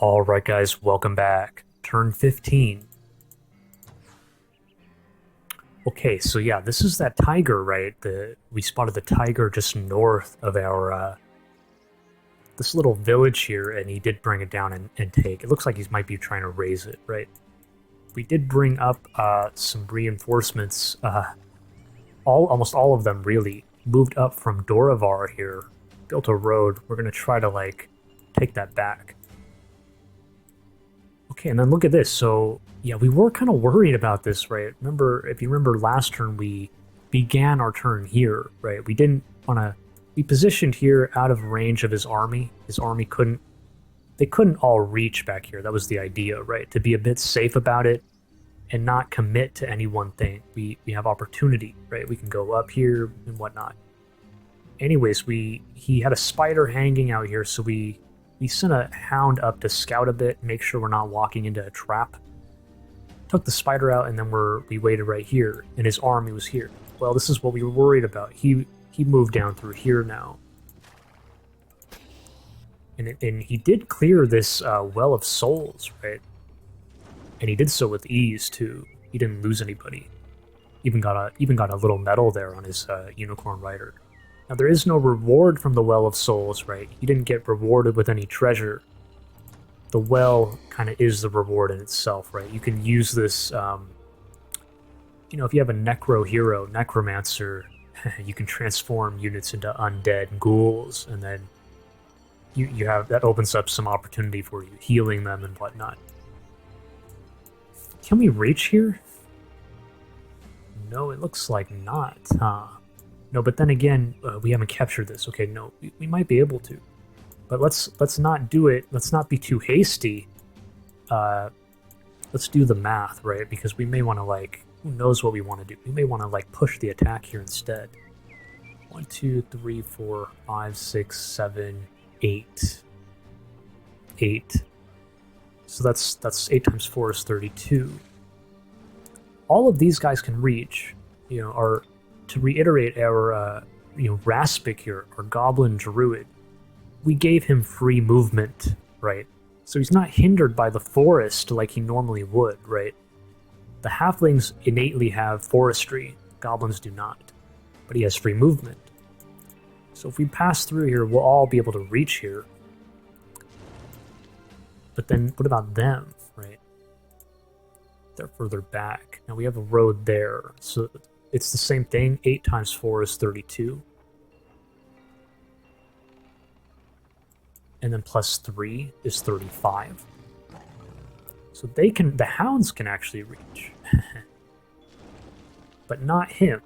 Alright guys, welcome back. Turn 15. Okay, so yeah, this is that tiger, right? We spotted the tiger just north of our, this little village here, and he did bring it down and take. It looks like he might be trying to raise it, right? We did bring up, some reinforcements, almost all of them really moved up from Dorevar here, built a road. We're gonna try to, like, take that back. Okay, and then look at this. So, yeah, we were kind of worried about this, right? Remember, if you remember last turn, we began our turn here, right? We didn't want to... We positioned here out of range of his army. His army couldn't... They couldn't all reach back here. That was the idea, right? To be a bit safe about it and not commit to any one thing. We have opportunity, right? We can go up here and whatnot. Anyways, he had a spider hanging out here, so we sent a hound up to scout a bit, make sure we're not walking into a trap. Took the spider out, and then we waited right here, and his army was here. Well, this is what we were worried about. He moved down through here now. And he did clear this Well of Souls, right? And he did so with ease, too. He didn't lose anybody. Even got a little medal there on his Unicorn Rider. Now, there is no reward from the Well of Souls, right? You didn't get rewarded with any treasure. The well kind of is the reward in itself, right? You can use this, you know, if you have a Necro hero, Necromancer, you can transform units into undead ghouls, and then you have, that opens up some opportunity for you, healing them and whatnot. Can we reach here? No, it looks like not, huh? No, but then again, we haven't captured this. Okay, no, we might be able to. But let's not do it. Let's not be too hasty. Let's do the math, right? Because we may want to, like, who knows what we want to do. We may want to, like, push the attack here instead. 1, 2, 3, 4, 5, 6, 7, 8. 8. So that's 8 times 4 is 32. All of these guys can reach, you know, our... To reiterate our, you know, Raspic here, our Goblin Druid, we gave him free movement, right? So he's not hindered by the forest like he normally would, right? The Halflings innately have forestry, Goblins do not, but he has free movement. So if we pass through here, we'll all be able to reach here. But then, what about them, right? They're further back. Now we have a road there, so... It's the same thing. 8 times 4 is 32. And then plus 3 is 35. So they can, the hounds can actually reach. But not him.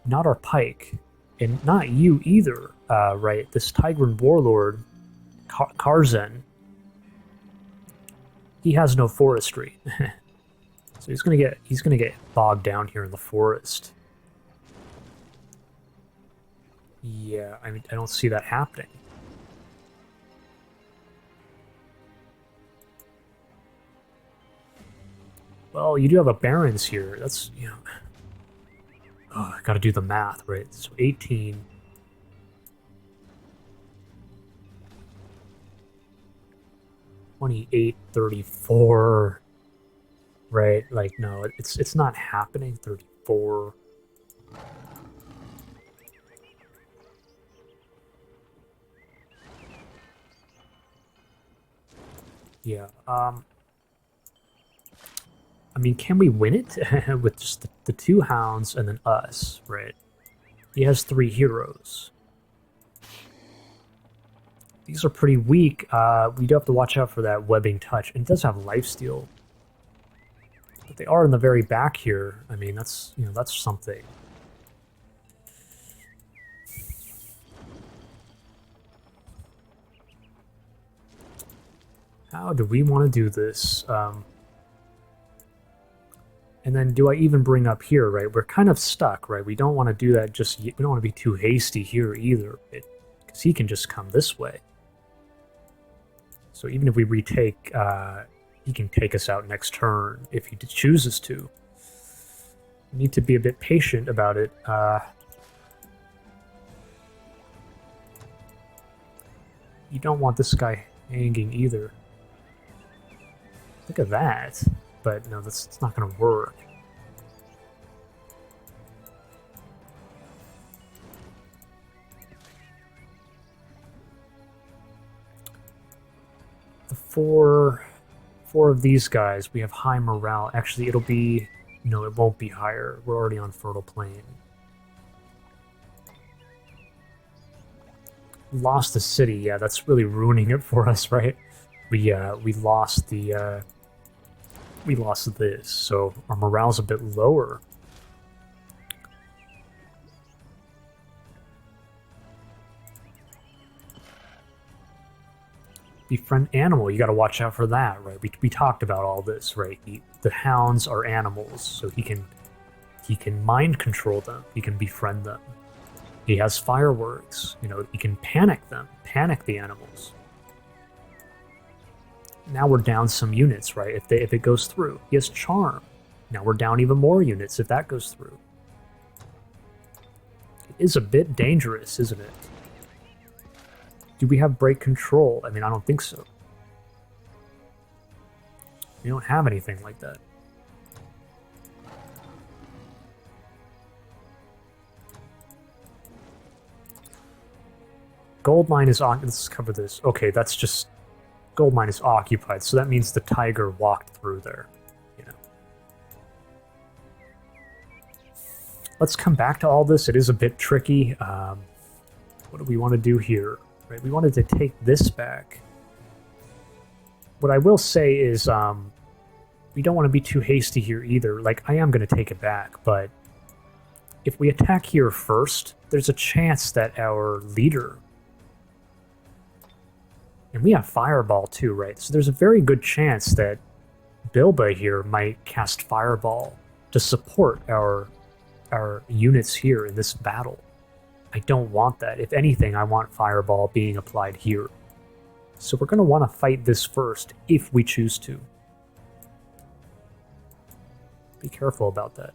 Not our pike. And not you either, right? This Tigran warlord, Karzen, he has no forestry. So he's gonna get bogged down here in the forest. Yeah, I mean, I don't see that happening. Well, you do have a Barons here. That's, you know... Oh, I gotta do the math, right? So 18... 28, 34... Right? Like, no, it's not happening. 34... Yeah, I mean, can we win it with just the 2 hounds and then us, right? He has 3 heroes. These are pretty weak. We do have to watch out for that webbing touch. And it does have lifesteal. But they are in the very back here. I mean, that's, you know, that's something. How do we want to do this? And then do I even bring up here, right? We're kind of stuck, right? We don't want to do that just yet. We don't want to be too hasty here either, because he can just come this way. So even if we retake, he can take us out next turn if he chooses to. We need to be a bit patient about it. You don't want this guy hanging either. Look at that. But no, that's not going to work. The four of these guys, we have high morale. Actually, it'll be... No, it won't be higher. We're already on fertile plain. Lost the city. Yeah, that's really ruining it for us, right? We lost the... we lost this, so our morale's a bit lower. Befriend animal, you gotta watch out for that, right? We talked about all this, right? The hounds are animals, so he can mind control them, he can befriend them. He has fireworks, you know, he can panic them, panic the animals. Now we're down some units, right? If it goes through. He has charm. Now we're down even more units if that goes through. It is a bit dangerous, isn't it? Do we have break control? I mean, I don't think so. We don't have anything like that. Gold mine is on. Let's cover this. Okay, that's just... Gold mine is occupied, so that means the tiger walked through there. You know. Let's come back to all this. It is a bit tricky. What do we want to do here? Right, we wanted to take this back. What I will say is, we don't want to be too hasty here either. Like, I am going to take it back, but if we attack here first, there's a chance that our leader... And we have Fireball too, right? So there's a very good chance that Bilba here might cast Fireball to support our units here in this battle. I don't want that. If anything, I want Fireball being applied here. So we're going to want to fight this first, if we choose to. Be careful about that.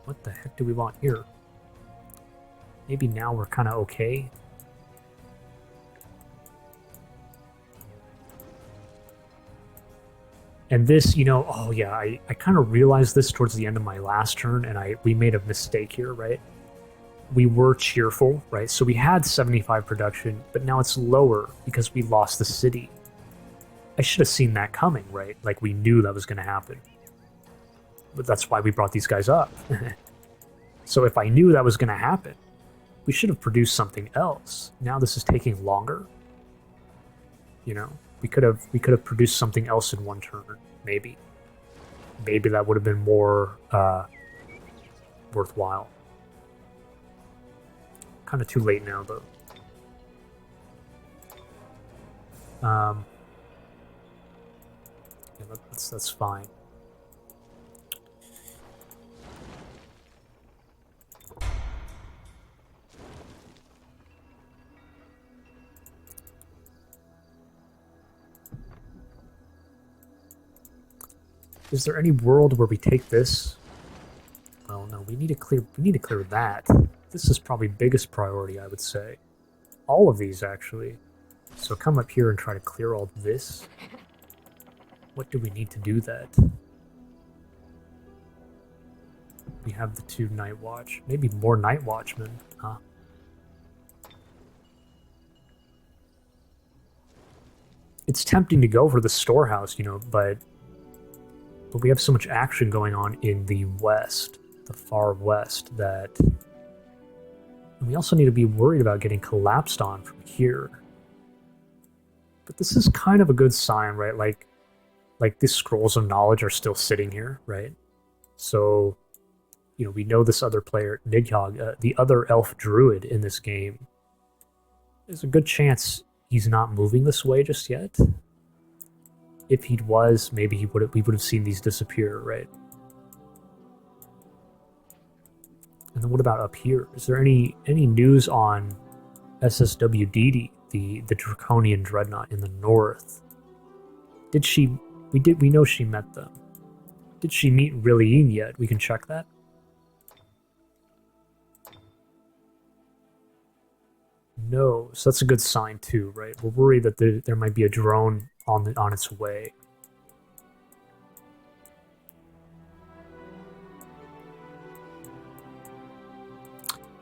What the heck do we want here? Maybe now we're kind of okay. And this, you know, oh yeah, I kind of realized this towards the end of my last turn, and we made a mistake here, right? We were cheerful, right? So we had 75 production, but now it's lower because we lost the city. I should have seen that coming, right? Like, we knew that was going to happen. But that's why we brought these guys up. So if I knew that was going to happen, we should have produced something else. Now this is taking longer. You know, we could have produced something else in one turn, maybe. Maybe that would have been more worthwhile. Kind of too late now, though. Yeah, that's fine. Is there any world where we take this? Well, no, we need to clear that. This is probably biggest priority, I would say. All of these, actually. So come up here and try to clear all this. What do we need to do that? We have the 2 Night Watch. Maybe more Night Watchmen, huh? It's tempting to go for the storehouse, you know, but we have so much action going on in the west, the far west, that... And we also need to be worried about getting collapsed on from here. But this is kind of a good sign, right? Like these scrolls of knowledge are still sitting here, right? So, you know, we know this other player, Nidhyogg, the other elf druid in this game. There's a good chance he's not moving this way just yet. If he was, maybe we would have seen these disappear, right? And then what about up here? Is there any news on sswdidi, the Draconian Dreadnought in the north? Did she... We know she met them. Did she meet Rillian yet? We can check that. No, so that's a good sign too, right? We're worried that there might be a drone on its way.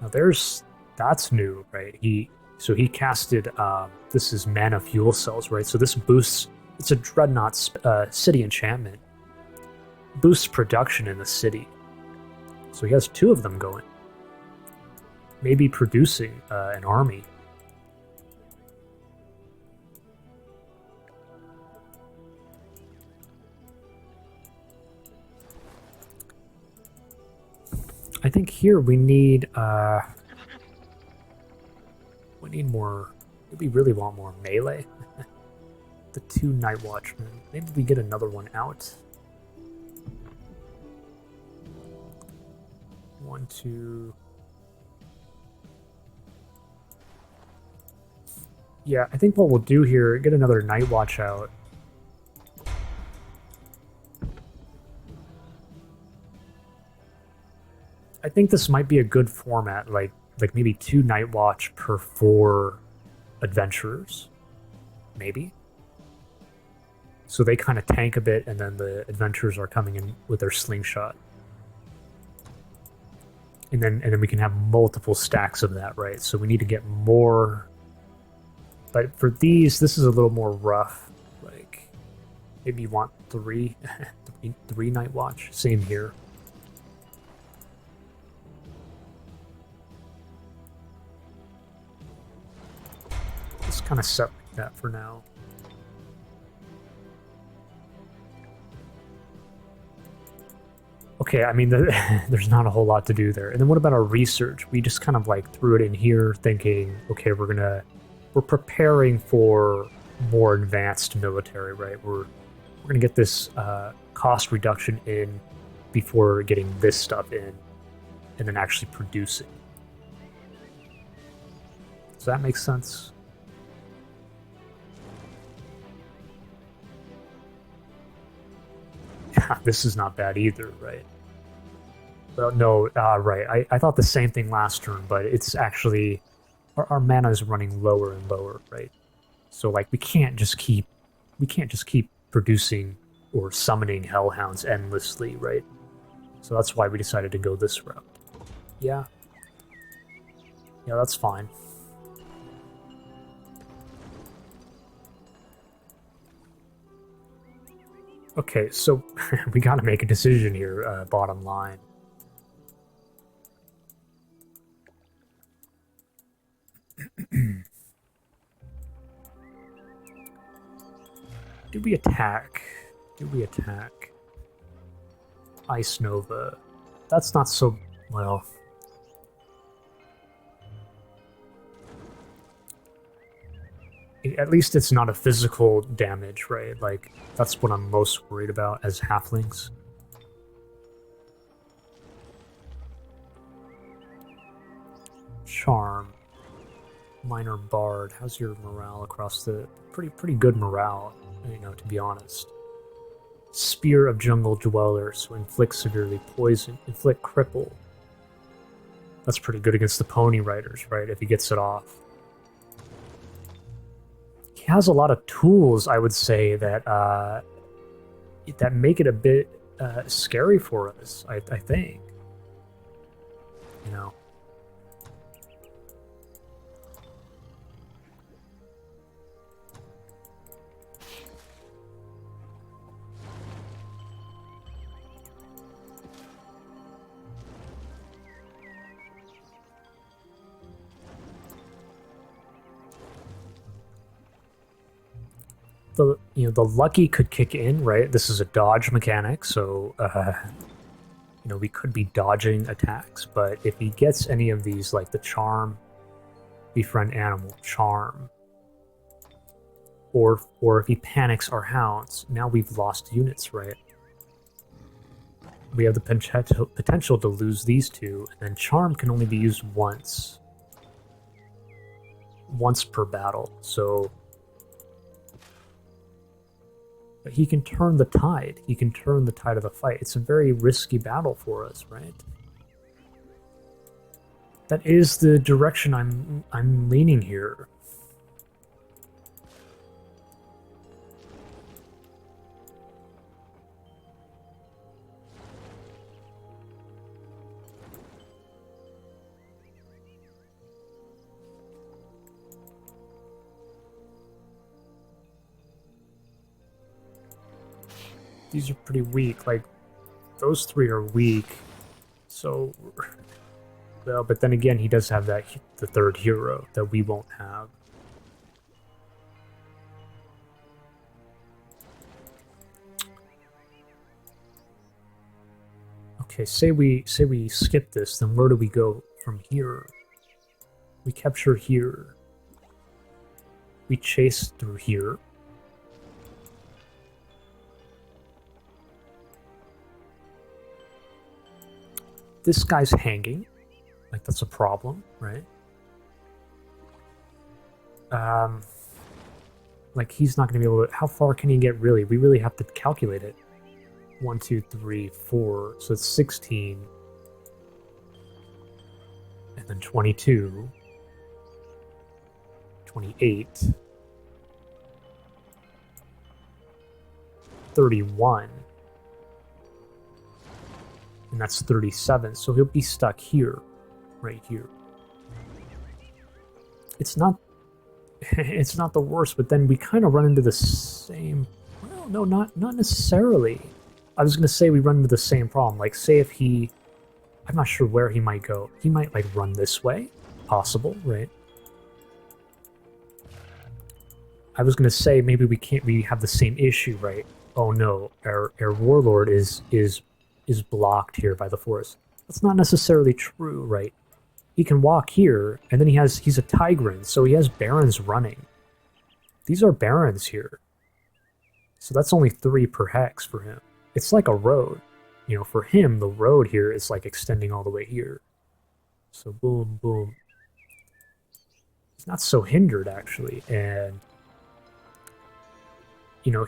Now that's new, right? He casted this is mana fuel cells, right? So this boosts, it's a Dreadnought city enchantment. Boosts production in the city. So he has 2 of them going. Maybe producing an army. I think here we need more. We really want more melee. The 2 Night Watchmen. Maybe we get another one out. 1, 2. Yeah, I think what we'll do here, get another Night Watch out. I think this might be a good format, like maybe 2 Night Watch per 4 adventurers, maybe. So they kind of tank a bit, and then the adventurers are coming in with their slingshot, and then we can have multiple stacks of that, right? So we need to get more. But for these, this is a little more rough. Like maybe you want 3, 3 Night Watch. Same here. Just kind of set like that for now. Okay, I mean, there's not a whole lot to do there. And then what about our research? We just kind of like threw it in here thinking, okay, we're preparing for more advanced military, right? We're gonna get this cost reduction in before getting this stuff in and then actually producing. Does that make sense? This is not bad either, right? Well, no, right. I thought the same thing last turn, but it's actually our mana is running lower and lower, right? So like we can't just keep producing or summoning hellhounds endlessly, right? So that's why we decided to go this route. Yeah, that's fine. Okay, so we gotta make a decision here, bottom line. Did we attack? Ice Nova. That's not so... well... At least it's not a physical damage, right? Like, that's what I'm most worried about as halflings. Charm. Minor Bard. How's your morale across the... Pretty good morale, you know, to be honest. Spear of Jungle Dweller, so inflict severely poison, inflict cripple. That's pretty good against the Pony Riders, right? If he gets it off. He has a lot of tools, I would say, that that make it a bit scary for us, I think. You know. The lucky could kick in, right? This is a dodge mechanic, so we could be dodging attacks. But if he gets any of these, like the charm, befriend animal, charm, or if he panics our hounds, now we've lost units, right? We have the potential to lose these 2, and then charm can only be used once per battle, so. But he can turn the tide. He can turn the tide of the fight. It's a very risky battle for us, right? That is the direction I'm leaning here. These are pretty weak. Like, those three are weak. So, well, but then again, he does have that the third hero that we won't have. Okay, say we skip this, then where do we go from here? We capture here. We chase through here. This guy's hanging. Like, that's a problem, right? Like, he's not going to be able to... How far can he get, really? We really have to calculate it. 1, 2, 3, 4. So it's 16. And then 22. 28. 31. And that's 37, so he'll be stuck here, right here. It's not it's not the worst, but then we kind of run into the same... Well, no, not necessarily. I was going to say we run into the same problem. Like, say if he... I'm not sure where he might go. He might, like, run this way. Possible, right? I was going to say maybe we have the same issue, right? Oh no, our warlord is blocked here by the forest. That's not necessarily true, right? He can walk here, and then he's a Tigran, so he has barons running. These are barons here. So that's only 3 per hex for him. It's like a road. You know, for him, the road here is like extending all the way here. So boom, boom. He's not so hindered, actually, and... You know,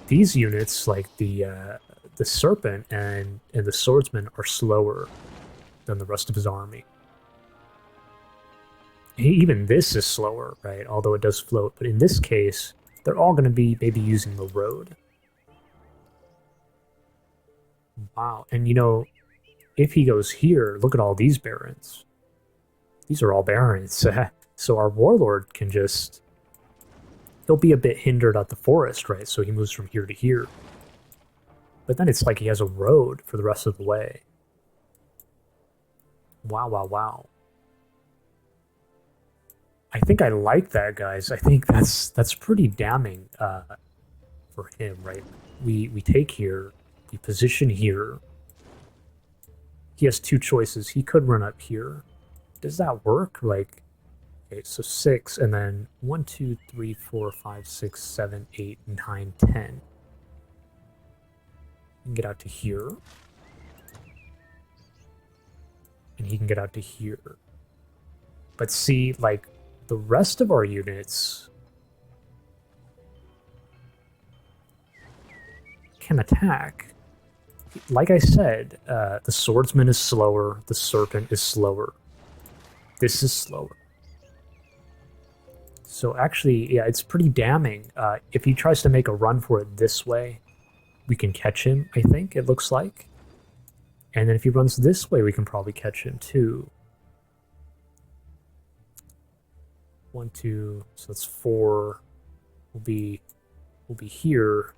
these units, like the Serpent and the Swordsman, are slower than the rest of his army. Even this is slower, right? Although it does float. But in this case, they're all going to be maybe using the road. Wow. And, you know, if he goes here, look at all these barons. These are all barons. So our warlord can just... He'll be a bit hindered at the forest, right? So he moves from here to here. But then it's like he has a road for the rest of the way. Wow, wow, wow. I think I like that, guys. I think that's pretty damning for him, right? We take here, we position here. He has 2 choices. He could run up here. Does that work? Like, okay, so 6, and then 1, 2, 3, 4, 5, 6, 7, 8, 9, 10. He can get out to here. And he can get out to here. But see, like, the rest of our units can attack. Like I said, the Swordsman is slower, the Serpent is slower. This is slower. So actually, yeah, it's pretty damning. If he tries to make a run for it this way, we can catch him, I think, it looks like. And then if he runs this way, we can probably catch him too. 1, 2, so that's 4. We'll be here.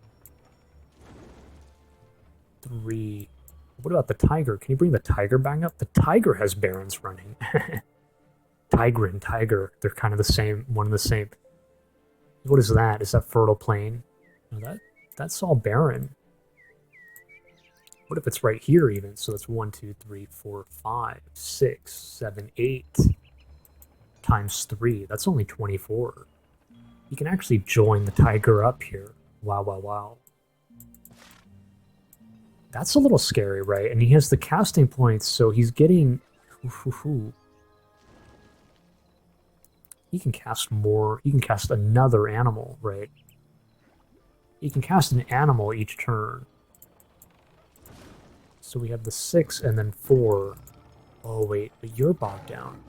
3. What about the tiger? Can you bring the tiger back up? The tiger has barons running. Tiger and tiger, they're kind of the same, one and the same. What is that? Is that fertile plain? No, that's all barren. What if it's right here even? So that's 1, 2, 3, 4, 5, 6, 7, 8 times 3. That's only 24. You can actually join the tiger up here. Wow, wow, wow. That's a little scary, right? And he has the casting points, so he's getting... He can cast more. He can cast another animal, right? He can cast an animal each turn. So we have the 6 and then 4. Oh, wait, but you're bogged down.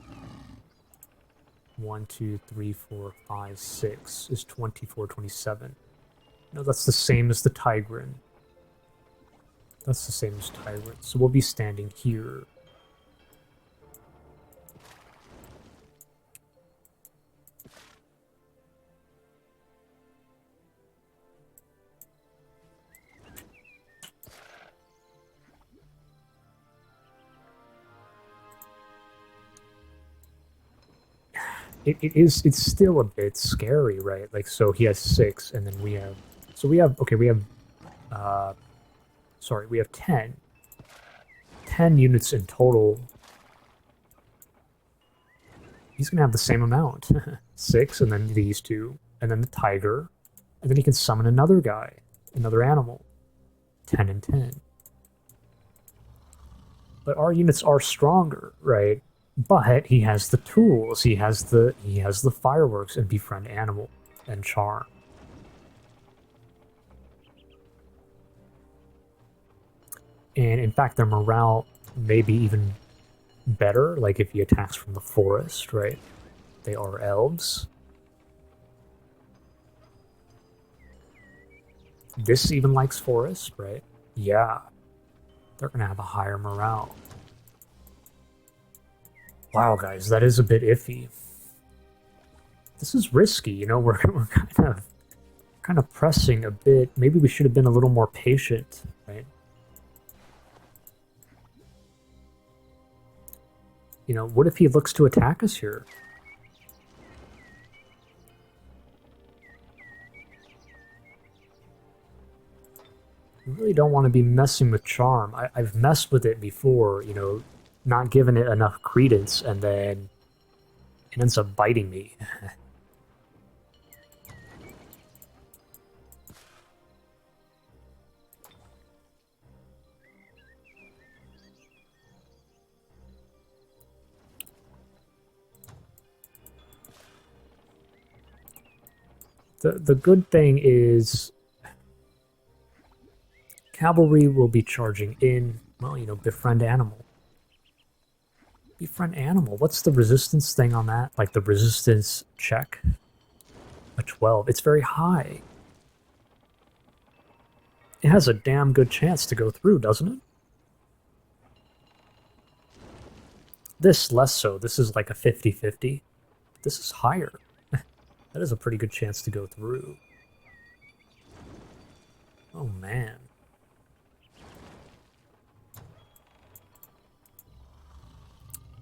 1, 2, 3, 4, 5, 6 is 24, 27. No, that's the same as the Tigrin. That's the same as Tigrin. So we'll be standing here. It's still a bit scary, right? Like, so he has 6, and then we have, so we have, okay, we have, sorry, we have 10. 10 units in total. He's gonna have the same amount. 6, and then these two, and then the tiger, and then he can summon another guy, another animal. 10 and 10. But our units are stronger, right? But he has the tools, he has the fireworks and befriend animal and charm. And in fact, their morale may be even better, like if he attacks from the forest, right? They are elves. This even likes forest, right? Yeah. They're gonna have a higher morale. Wow, guys, that is a bit iffy. This is risky, you know, we're kind of pressing a bit. Maybe we should have been a little more patient, right? You know, what if he looks to attack us here? I really don't want to be messing with charm. I've messed with it before, you know, not giving it enough credence, and then it ends up biting me. The good thing is cavalry will be charging in, well, you know, befriend animal. Befriend animal. What's the resistance thing on that? Like the resistance check? A 12. It's very high. It has a damn good chance to go through, doesn't it? This less so. This is like a 50-50. This is higher. That is a pretty good chance to go through. Oh, man.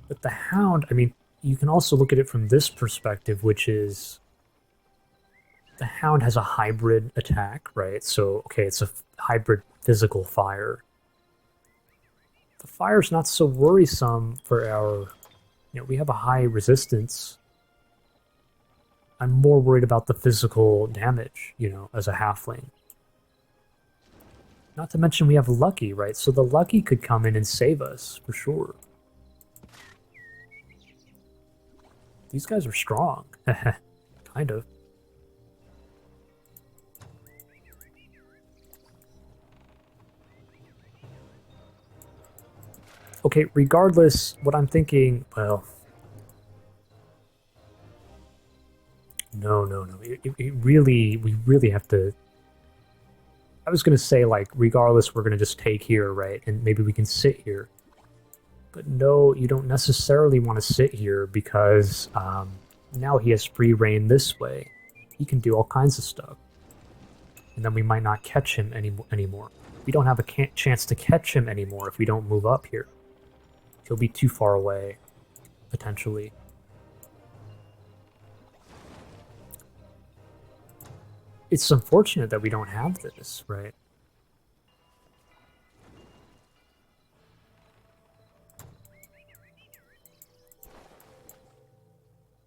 But the Hound, I mean, you can also look at it from this perspective, which is the Hound has a hybrid attack, right? So, okay, it's a hybrid physical fire. The fire's not so worrisome for our, you know, we have a high resistance. I'm more worried about the physical damage, you know, as a halfling. Not to mention we have Lucky, right? So the Lucky could come in and save us, for sure. These guys are strong. Kind of. Okay, regardless, what I'm thinking, well... No. We really have to... I was going to say, like, regardless, we're going to just take here, right? And maybe we can sit here. But no, you don't necessarily want to sit here because now he has free reign this way. He can do all kinds of stuff. And then we might not catch him anymore. We don't have a chance to catch him anymore if we don't move up here. He'll be too far away, potentially. It's unfortunate that we don't have this, right?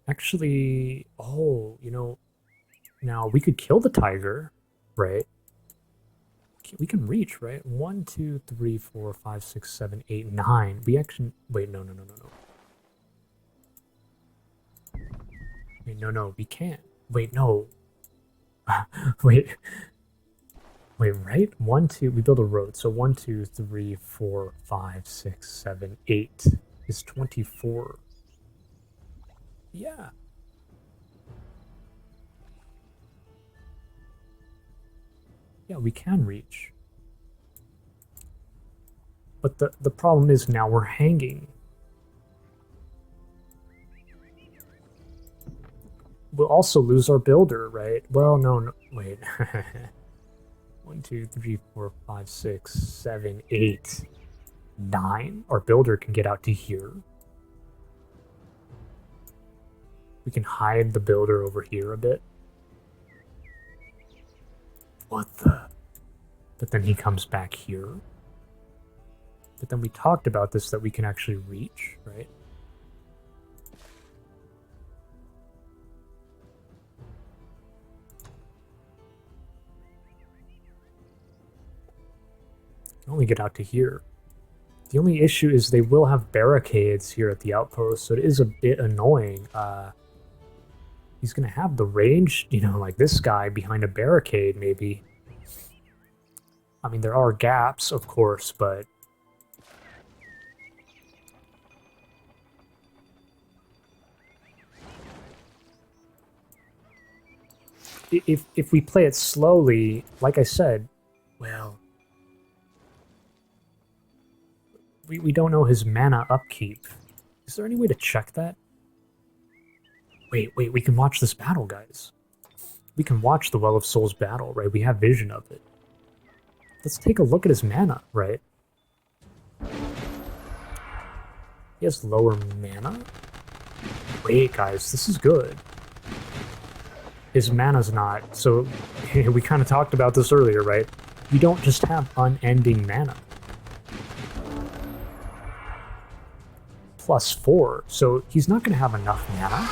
Actually, oh, you know, now we could kill the tiger, right? We can reach, right? 1, 2, 3, 4, 5, 6, 7, 8, 9. We actually, wait, no. Wait, no, we can't. Wait, no. Wait, right? 1, 2, we build a road. So 1, 2, 3, 4, 5, 6, 7, 8. is 24. Yeah. Yeah, we can reach. But the problem is now we're hanging. We'll also lose our builder, right? Well, no, wait. 1, 2, 3, 4, 5, 6, 7, 8, 9. Our builder can get out to here. We can hide the builder over here a bit. What the? But then he comes back here. But then we talked about this, that we can actually reach, right? Can only get out to here. The only issue is they will have barricades here at the outpost, so it is a bit annoying. He's going to have the range, you know, like this guy behind a barricade, maybe. I mean, there are gaps, of course, but... If we play it slowly, like I said, well... We don't know his mana upkeep. Is there any way to check that? Wait, we can watch this battle, guys. We can watch the Well of Souls battle, right? We have vision of it. Let's take a look at his mana, right? He has lower mana? Wait, guys, this is good. His mana's not, so we kind of talked about this earlier, right? You don't just have unending mana. +4, so he's not going to have enough mana.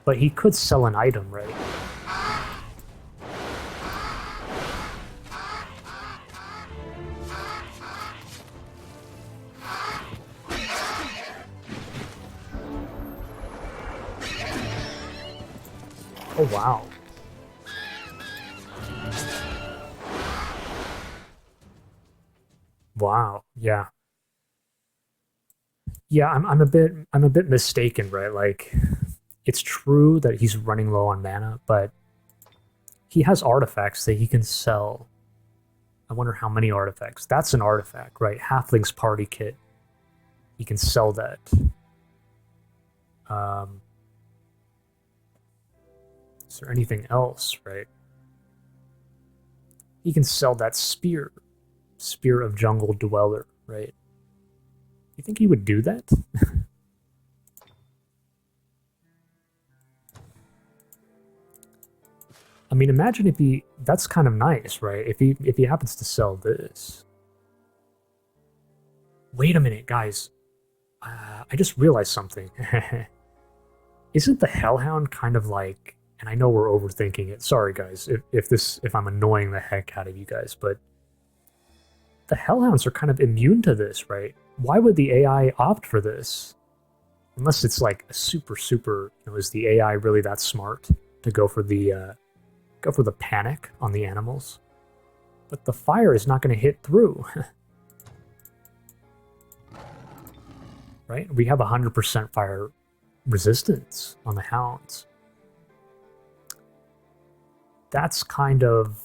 But he could sell an item, right? Oh, wow. Wow, yeah. Yeah, I'm a bit mistaken, right? Like, it's true that he's running low on mana, but he has artifacts that he can sell. I wonder how many artifacts. That's an artifact, right? Halfling's Party Kit. He can sell that. Is there anything else, right? He can sell that spear. Spear of Jungle Dweller, right? You think he would do that? I mean, imagine if he... That's kind of nice, right? If he happens to sell this. Wait a minute, guys. I just realized something. Isn't the Hellhound kind of like... And I know we're overthinking it. Sorry, guys, if I'm annoying the heck out of you guys, but the Hellhounds are kind of immune to this, right? Why would the AI opt for this? Unless it's like a super, you know, is the AI really that smart to go for the panic on the animals? But the fire is not going to hit through. Right? We have 100% fire resistance on the Hounds. That's kind of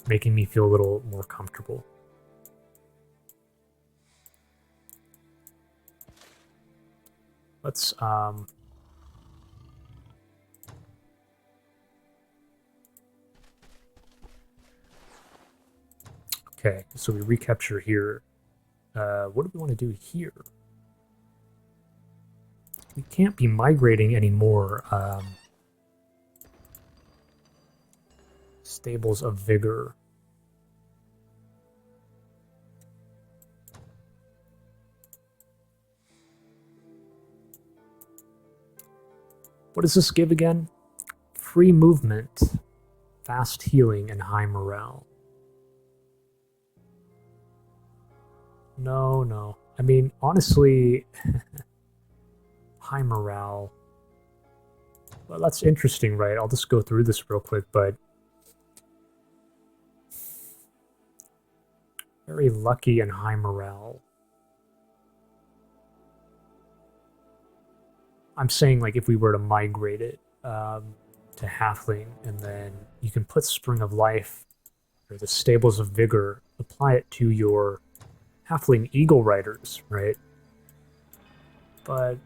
making me feel a little more comfortable. Let's okay, so we recapture here. What do we want to do here? We can't be migrating anymore. Stables of Vigor. What does this give again? Free movement, fast healing, and high morale. No. I mean, honestly, high morale. Well, that's interesting, right? I'll just go through this real quick, but very lucky and high morale. I'm saying, like, if we were to migrate it to Halfling, and then you can put Spring of Life or the Stables of Vigor, apply it to your Halfling Eagle Riders, right? But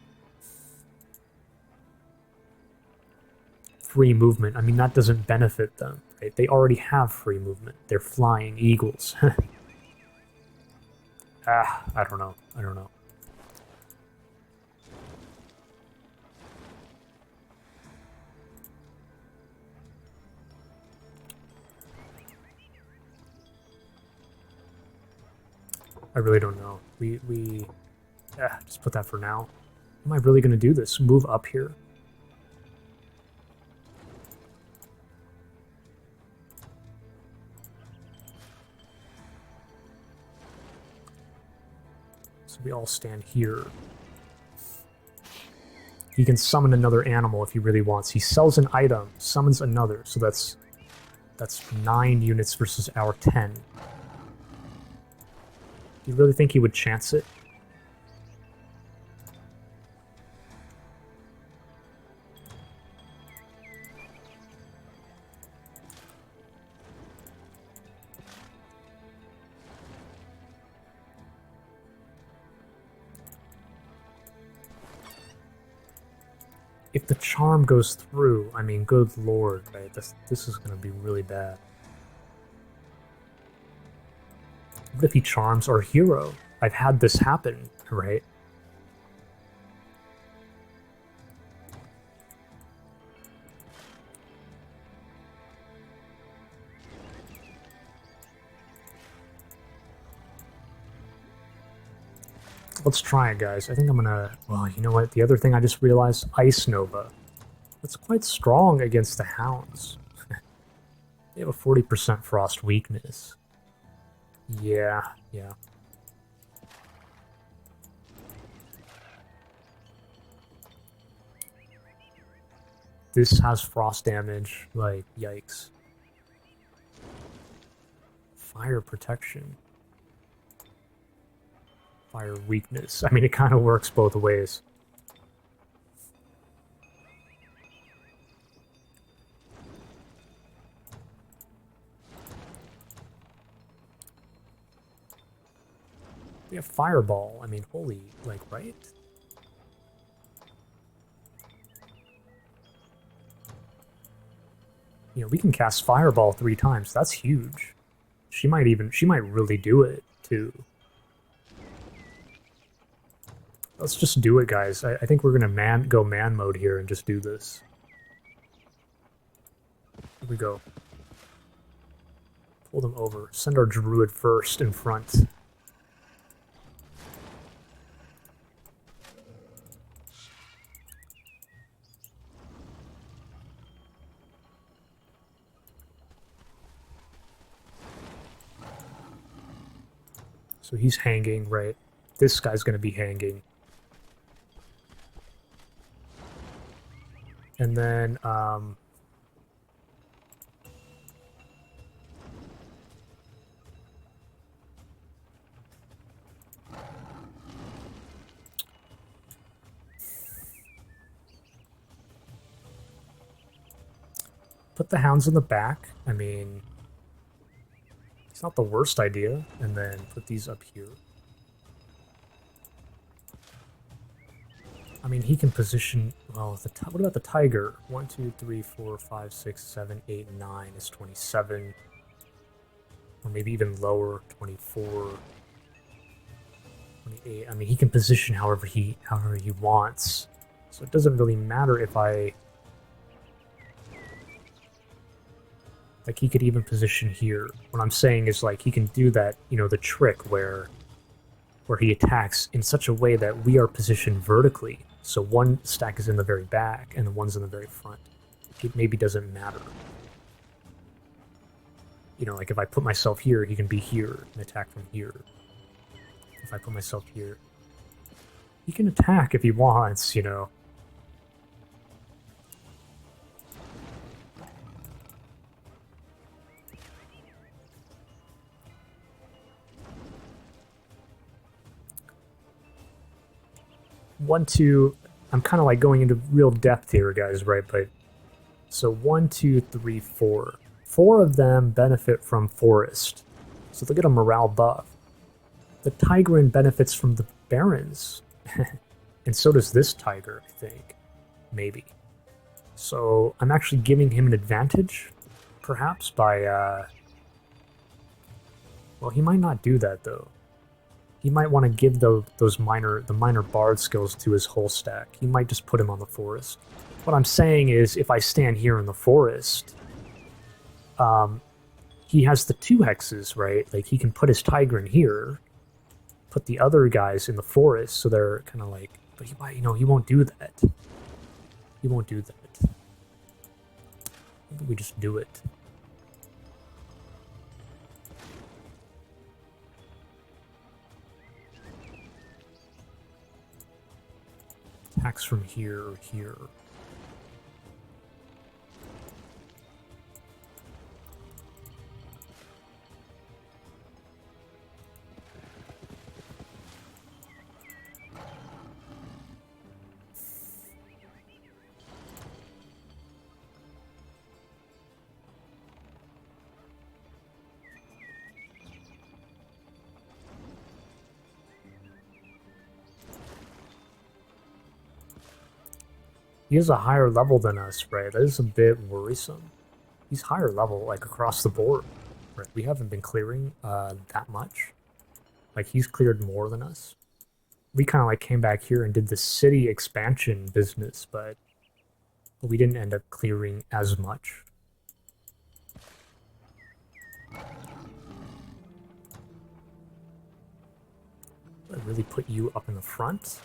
free movement, I mean, that doesn't benefit them, right? They already have free movement. They're flying eagles. I don't know. I don't know. I really don't know. Just put that for now. Am I really going to do this? Move up here? So we all stand here. He can summon another animal if he really wants. He sells an item, summons another, so that's 9 units versus our 10. Do you really think he would chance it? If the charm goes through, I mean, good lord, right? This is going to be really bad. What if he charms our hero? I've had this happen, right? Let's try it, guys. I think I'm gonna... Well, you know what? The other thing I just realized, Ice Nova. That's quite strong against the Hounds. They have a 40% frost weakness. Yeah. This has frost damage, like, yikes. Fire protection. Fire weakness. I mean, it kind of works both ways. We have Fireball. I mean, holy, like, right? You know, we can cast Fireball 3 times. That's huge. She might really do it, too. Let's just do it, guys. I think we're gonna go man mode here and just do this. Here we go. Pull them over. Send our druid first in front. So he's hanging, right? This guy's gonna be hanging. And then, put the Hounds in the back. I mean, it's not the worst idea. And then put these up here. I mean, he can position... Well, what about the Tiger? 1, 2, 3, 4, 5, 6, 7, 8, 9 is 27. Or maybe even lower, 24, 28. I mean, he can position however he wants. So it doesn't really matter if I... Like, he could even position here. What I'm saying is, like, he can do that, you know, the trick where he attacks in such a way that we are positioned vertically. So one stack is in the very back, and the one's in the very front. It maybe doesn't matter. You know, like if I put myself here, he can be here and attack from here. If I put myself here, he can attack if he wants, you know. One, two, I'm kind of like going into real depth here, guys, right? But so 1, 2, 3, 4. 4 of them benefit from forest, so they'll get a morale buff. The Tigrin benefits from the barons, and so does this tiger, I think, maybe. So I'm actually giving him an advantage, perhaps by. Well, he might not do that though. He might want to give the minor bard skills to his whole stack. He might just put him on the forest. What I'm saying is, if I stand here in the forest, he has the 2 hexes, right? Like, he can put his Tigrin here, put the other guys in the forest, so they're kind of like... But he might, he won't do that. He won't do that. Maybe we just do it. Attacks from here or here. He is a higher level than us, right? That is a bit worrisome. He's higher level, like, across the board. Right? We haven't been clearing that much. Like, he's cleared more than us. We kind of, like, came back here and did the city expansion business, but we didn't end up clearing as much. I really put you up in the front.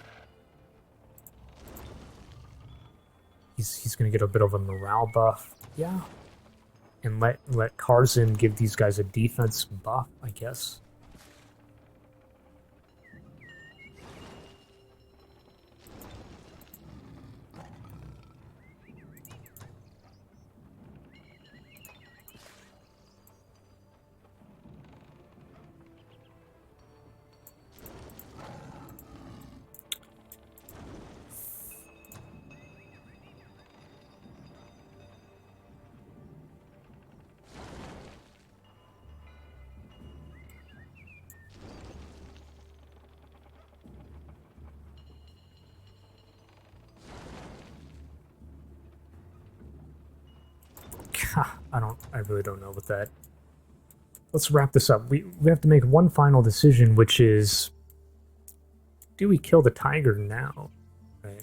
He's going to get a bit of a morale buff. Yeah. And let Karzin give these guys a defense buff, I guess. I really don't know with that. Let's wrap this up. We have to make one final decision, which is, do we kill the tiger now? Right.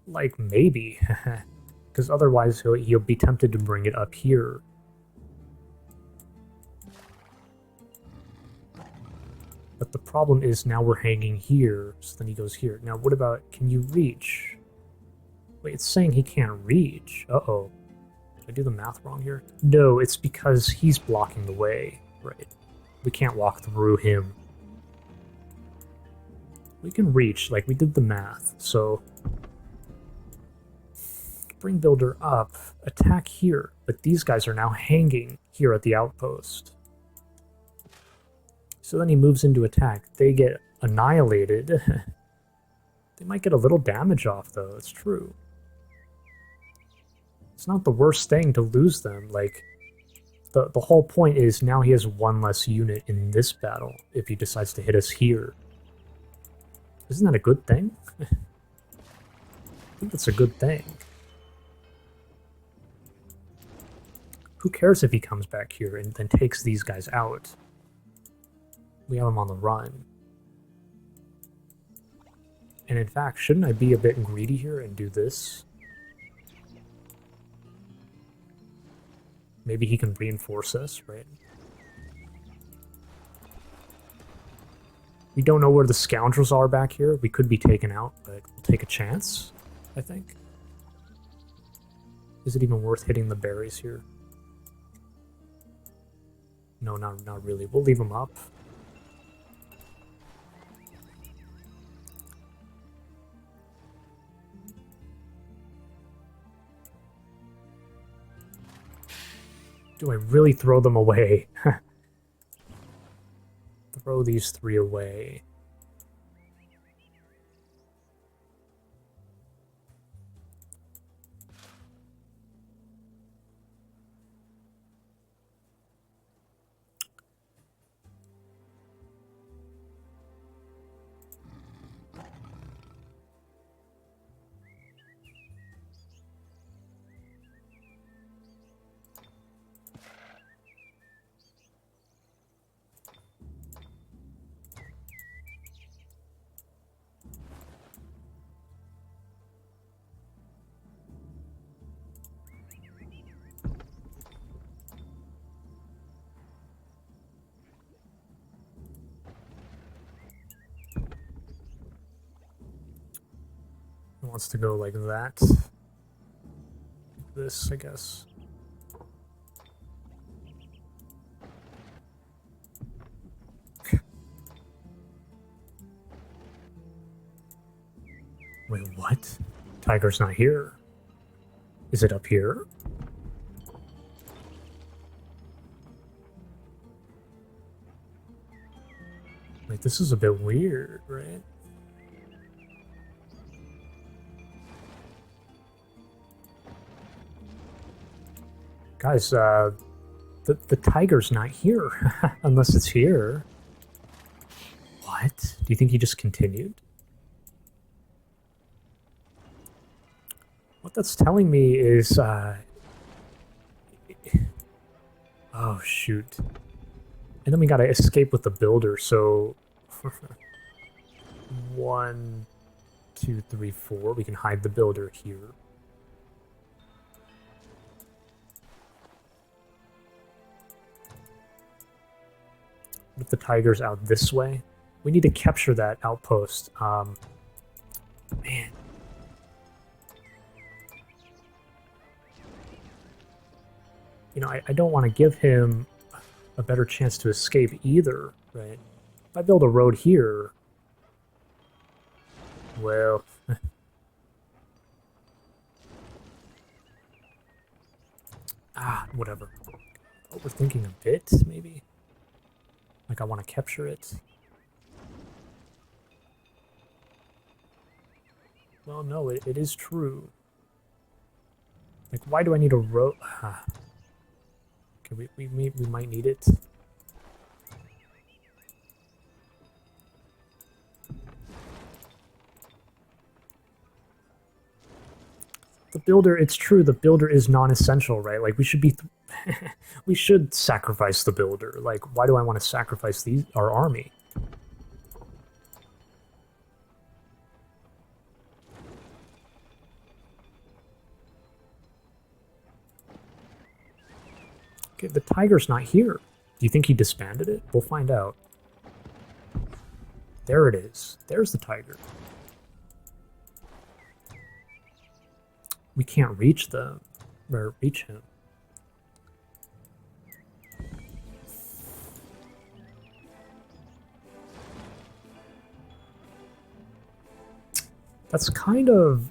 Like, maybe. Because otherwise he'll be tempted to bring it up here. But the problem is now we're hanging here, so then he goes here. Now what about, can you reach? Wait, it's saying he can't reach. Uh-oh. Did I do the math wrong here? No, it's because he's blocking the way. Right. We can't walk through him. We can reach, like, we did the math, so... Bring Builder up, attack here, but these guys are now hanging here at the outpost. So then he moves into attack. They get annihilated. They might get a little damage off, though. It's true. It's not the worst thing to lose them. Like, the whole point is now he has one less unit in this battle if he decides to hit us here. Isn't that a good thing? I think that's a good thing. Who cares if he comes back here and then takes these guys out? We have him on the run. And in fact, shouldn't I be a bit greedy here and do this? Maybe he can reinforce us, right? We don't know where the scoundrels are back here. We could be taken out, but we'll take a chance, I think. Is it even worth hitting the berries here? No, not really. We'll leave them up. Do I really throw them away? throw these 3 away. Wants to go like that. This, I guess. Wait, what? Tiger's not here. Is it up here? Like, this is a bit weird, right? Guys, the tiger's not here, unless it's here. What? Do you think he just continued? What that's telling me is, oh, shoot. And then we gotta escape with the builder, so... 1, 2, 3, 4. We can hide the builder here. What if the tiger's out this way? We need to capture that outpost. Man. You know, I don't want to give him a better chance to escape either, right? If I build a road here, well... whatever. Overthinking a bit, maybe? Like I want to capture it. Well, no, it is true. Like, why do I need a road? Okay, we might need it. The builder, it's true, the builder is non-essential, right? Like, we should be... we should sacrifice the builder. Like, why do I want to sacrifice our army? Okay, the tiger's not here. Do you think he disbanded it? We'll find out. There it is. There's the tiger. We can't reach them, or reach him. That's kind of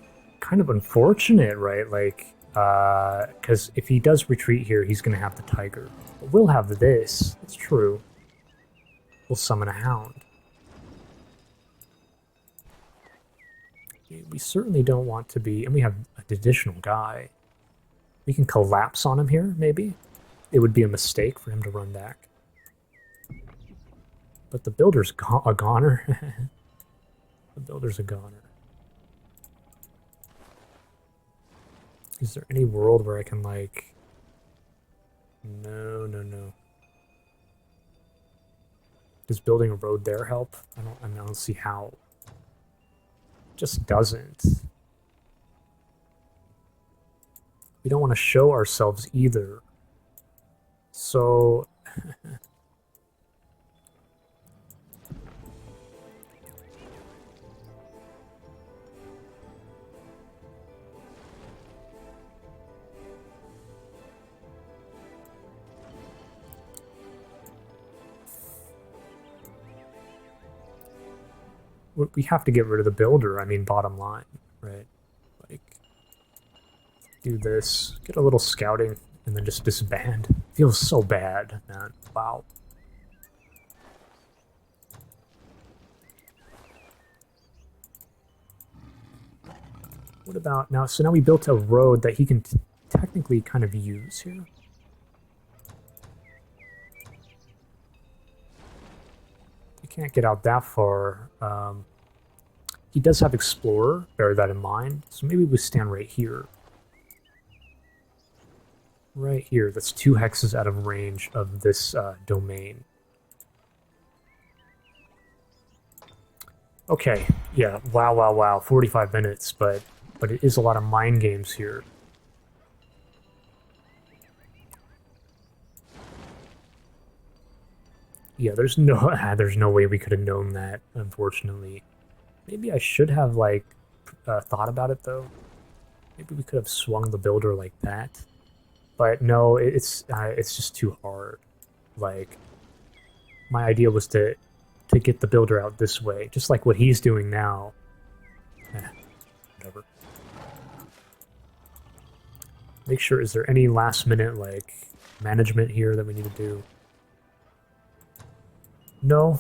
unfortunate, right? Like, because if he does retreat here, he's going to have the tiger. But we'll have this. It's true. We'll summon a hound. We certainly don't want to be... And we have an additional guy. We can collapse on him here, maybe. It would be a mistake for him to run back. But the builder's a goner. The builder's a goner. Is there any world where I can, like... No. Does building a road there help? I don't see how. Just doesn't. We don't want to show ourselves either. So... we have to get rid of the builder, I mean, bottom line, right? Like, do this, get a little scouting, and then just disband. Feels so bad, man. Wow. What about now? So now we built a road that he can technically kind of use here. You can't get out that far. He does have Explorer, bear that in mind. So maybe we stand right here. Right here, that's 2 hexes out of range of this domain. Okay, yeah, wow, 45 minutes, but it is a lot of mind games here. Yeah, there's no way we could have known that, unfortunately. Maybe I should have, like, thought about it, though. Maybe we could have swung the builder like that. But no, it's just too hard. Like, my idea was to get the builder out this way, just like what he's doing now. Whatever. Make sure, is there any last minute, like, management here that we need to do? No.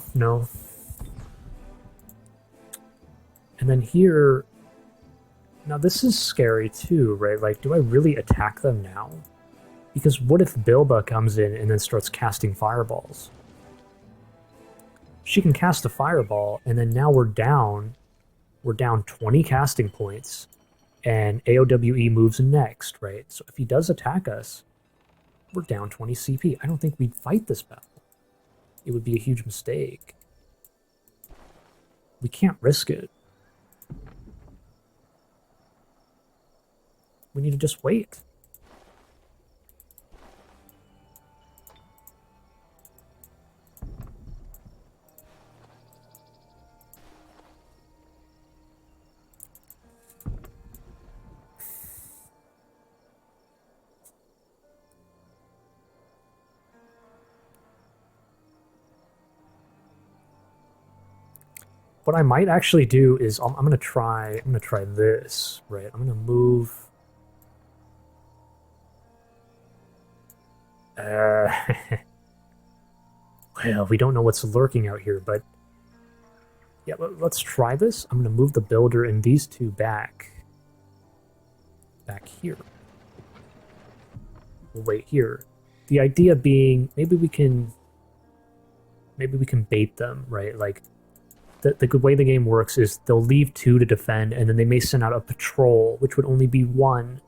And then here, now this is scary too, right? Like, do I really attack them now? Because what if Bilba comes in and then starts casting fireballs? She can cast a fireball, and then now we're down 20 casting points, and AOWe moves next, right? So if he does attack us, we're down 20 CP. I don't think we'd fight this battle. It would be a huge mistake. We can't risk it. We need to just wait. What I might actually do is I'm gonna try this, right? I'm gonna move. Well, we don't know what's lurking out here, but yeah, let's try this. I'm gonna move the builder and these two back here. We'll wait here. The idea being, maybe we can bait them, right? Like, the good way the game works is they'll leave 2 to defend, and then they may send out a patrol, which would only be 1.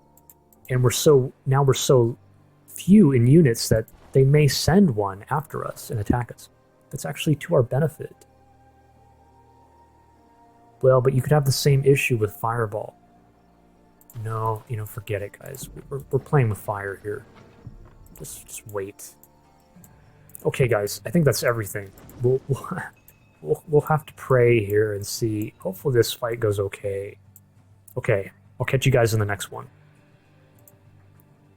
And we're so few in units that they may send 1 after us and attack us. That's actually to our benefit. Well, but you could have the same issue with Fireball. No, forget it, guys. We're playing with fire here. Just wait. Okay, guys, I think that's everything. We'll have to pray here and see. Hopefully this fight goes okay. Okay, I'll catch you guys in the next one.